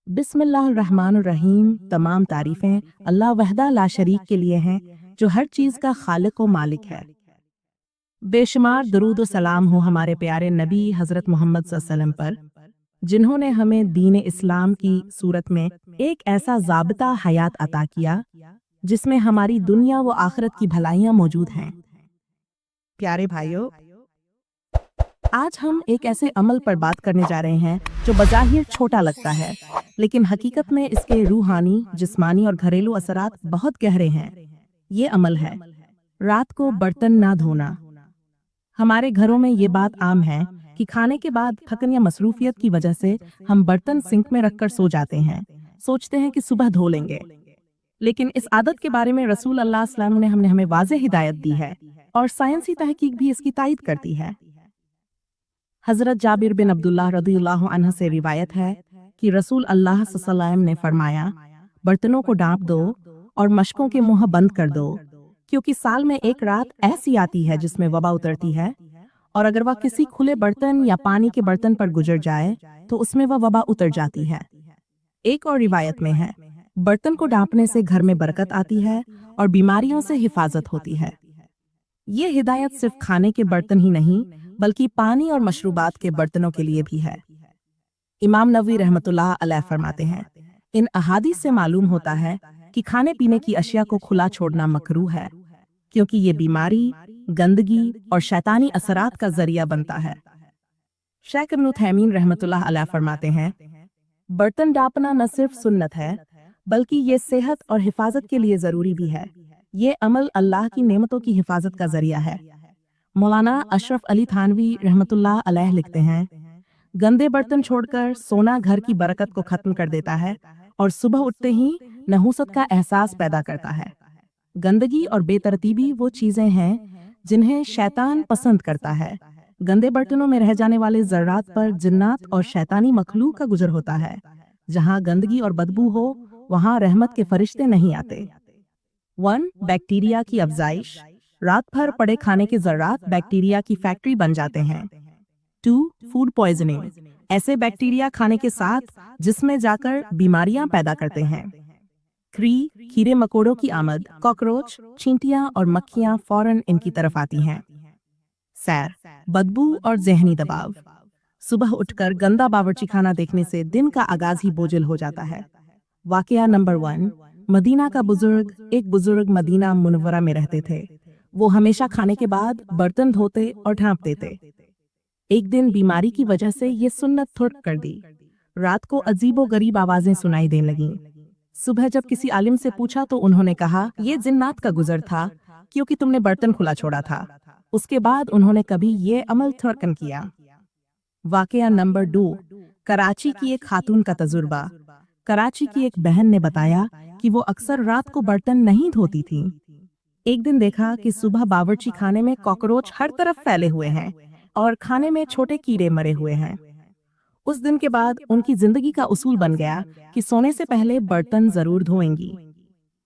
बिस्मिल्लाहिर्रहमानिर्रहीम। तमाम तारीफें अल्लाह वहदा ला शरीक के लिए हैं, जो हर चीज़ का खालिक व मालिक है। बेशुमार दरूद व सलाम हो हमारे प्यारे नबी हज़रत मोहम्मद सल्लल्लाहु अलैहि वसल्लम पर, जिन्होंने हमें दीन इस्लाम की सूरत में एक ऐसा ज़ाबिता हयात अता किया जिसमें हमारी दुनिया व आखिरत की भलाइयाँ मौजूद हैं। प्यारे भाइयों, आज हम एक ऐसे अमल पर बात करने जा रहे हैं जो बज़ाहिर छोटा लगता है, लेकिन हकीकत में इसके रूहानी, जिस्मानी और घरेलू असरात बहुत गहरे हैं। ये अमल है रात को बर्तन ना धोना। हमारे घरों में ये बात आम है कि खाने के बाद थकन या मसरूफियत की वजह से हम बर्तन सिंक में रखकर सो जाते हैं, सोचते हैं कि सुबह धो लेंगे। लेकिन इस आदत के बारे में रसूल अल्लाह सल्लल्लाहु अलैहि वसल्लम ने हमें वाज़ेह हिदायत दी है और साइंसी तहकीक भी इसकी तायद करती है। हज़रत जाबिर बिन अब्दुल्लाह रज़ियल्लाहु अन्हु से रिवायत है कि रसूल अल्लाह सल्लल्लाहु अलैहि वसल्लम ने फरमाया, बर्तनों को ढांप दो और मशकों के मुंह बंद कर दो, क्योंकि साल में एक रात ऐसी आती है जिसमें वबा उतरती है, और अगर वह किसी खुले बर्तन या पानी के बर्तन पर गुजर जाए तो उसमें वह वबा उतर जाती है। एक और रिवायत में है, बर्तन को ढांपने से घर में बरकत आती है और बीमारियों से हिफाजत होती है। ये हिदायत सिर्फ खाने के बर्तन ही नहीं, बल्कि पानी और मशरूबात के बर्तनों के लिए भी है। इमाम नववी रहमतुल्लाह अलैह फरमाते हैं, इन अहादीस से मालूम होता है कि खाने पीने की अशिया को खुला छोड़ना मकरूह है, क्योंकि ये बीमारी, गंदगी और शैतानी असरात का जरिया बनता है। शेख इब्न उथैमीन रहमतुल्लाह अलैह फरमाते हैं, बर्तन ढांपना न सिर्फ सुन्नत है, बल्कि ये सेहत और हिफाजत के लिए जरूरी भी है। ये अमल अल्लाह की नेमतों की हिफाजत का जरिया है। मौलाना अशरफ अली थानवी रहमतुल्लाह अलैह लिखते हैं, गंदे बर्तन छोड़कर सोना घर की बरकत को खत्म कर देता है और सुबह उठते ही नहूसत का एहसास पैदा करता है। गंदगी और बेतरतीबी वो चीजें हैं जिन्हें शैतान पसंद करता है। गंदे बर्तनों में रह जाने वाले जर्रात पर जिन्नात और शैतानी मखलूक का गुजर होता है। जहाँ गंदगी और बदबू हो, वहाँ रहमत के फरिश्ते नहीं आते। 1. बैक्टीरिया की अफजाइश। रात भर पड़े खाने के जर्रात बैक्टीरिया की फैक्ट्री बन जाते हैं। 2. Food poisoning. ऐसे बैक्टीरिया खाने के साथ जिसमें जाकर बीमारियां पैदा करते हैं। 3. कीड़े मकोड़ों की आमद। कॉकरोच, चींटियां और मक्खियां फौरन इनकी तरफ आती हैं। सैर, बदबू और जहनी दबाव। सुबह उठकर गंदा बावर्ची खाना देखने से दिन का आगाज ही बोझिल हो जाता है। वाकया नंबर 1। मदीना का बुजुर्ग। एक बुजुर्ग मदीना मुनव्वरा में रहते थे। वो हमेशा खाने के बाद बर्तन धोते और ढांप देते। एक दिन बीमारी की वजह से ये सुन्नत थुर्क कर दी। रात को अजीबो गरीब आवाजें सुनाई देने लगीं। सुबह जब किसी आलिम से पूछा तो उन्होंने कहा, ये जिन्नात का गुजर था, क्योंकि तुमने बर्तन खुला छोड़ा था। उसके बाद उन्होंने कभी ये अमल थुर्कन किया। वाकया नंबर 2। कराची की एक खातून का तजुर्बा। कराची की एक बहन ने बताया कि वो अक्सर रात को बर्तन नहीं धोती थी। एक दिन देखा कि सुबह बावर्ची खाने में कॉकरोच हर तरफ फैले हुए हैं और खाने में छोटे कीड़े मरे हुए हैं। उस दिन के बाद उनकी जिंदगी का उसूल बन गया कि सोने से पहले बर्तन जरूर धोएंगी।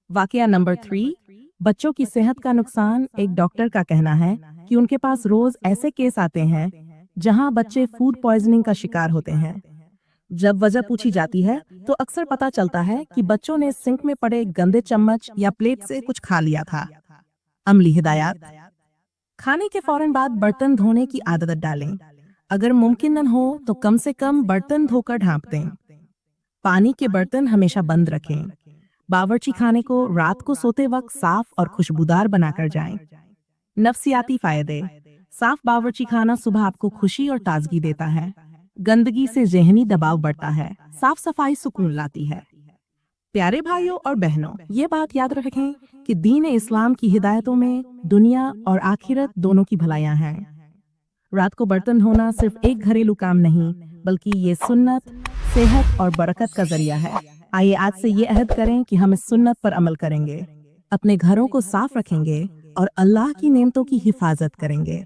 वाकया नंबर 3। बच्चों की सेहत का नुकसान। एक डॉक्टर का कहना है कि उनके पास रोज ऐसे केस आते हैं जहां बच्चे फूड पॉइजनिंग का शिकार होते हैं। जब वजह पूछी जाती है तो अक्सर पता चलता है कि बच्चों ने सिंक में पड़े गंदे चम्मच या प्लेट से कुछ खा लिया था। अमली हिदायत। खाने के फौरन बाद बर्तन धोने की आदत डालें। अगर मुमकिन न हो तो कम से कम बर्तन धोकर ढांप दें। पानी के बर्तन हमेशा बंद रखें। बावर्ची खाने को रात को सोते वक्त साफ और खुशबूदार बनाकर जाएं। नफ्सियाती फायदे। साफ बावर्ची खाना सुबह आपको खुशी और ताजगी देता है। गंदगी से ज़हनी दबाव बढ़ता है। साफ सफाई सुकून लाती है। प्यारे भाइयों और बहनों, ये बात याद रखें कि दीन इस्लाम की हिदायतों में दुनिया और आखिरत दोनों की भलाइयां हैं। रात को बर्तन धोना सिर्फ एक घरेलू काम नहीं, बल्कि ये सुन्नत, सेहत और बरकत का जरिया है। आइए आज से ये अहद करें कि हम इस सुन्नत पर अमल करेंगे, अपने घरों को साफ रखेंगे और अल्लाह की नेमतों की हिफाजत करेंगे।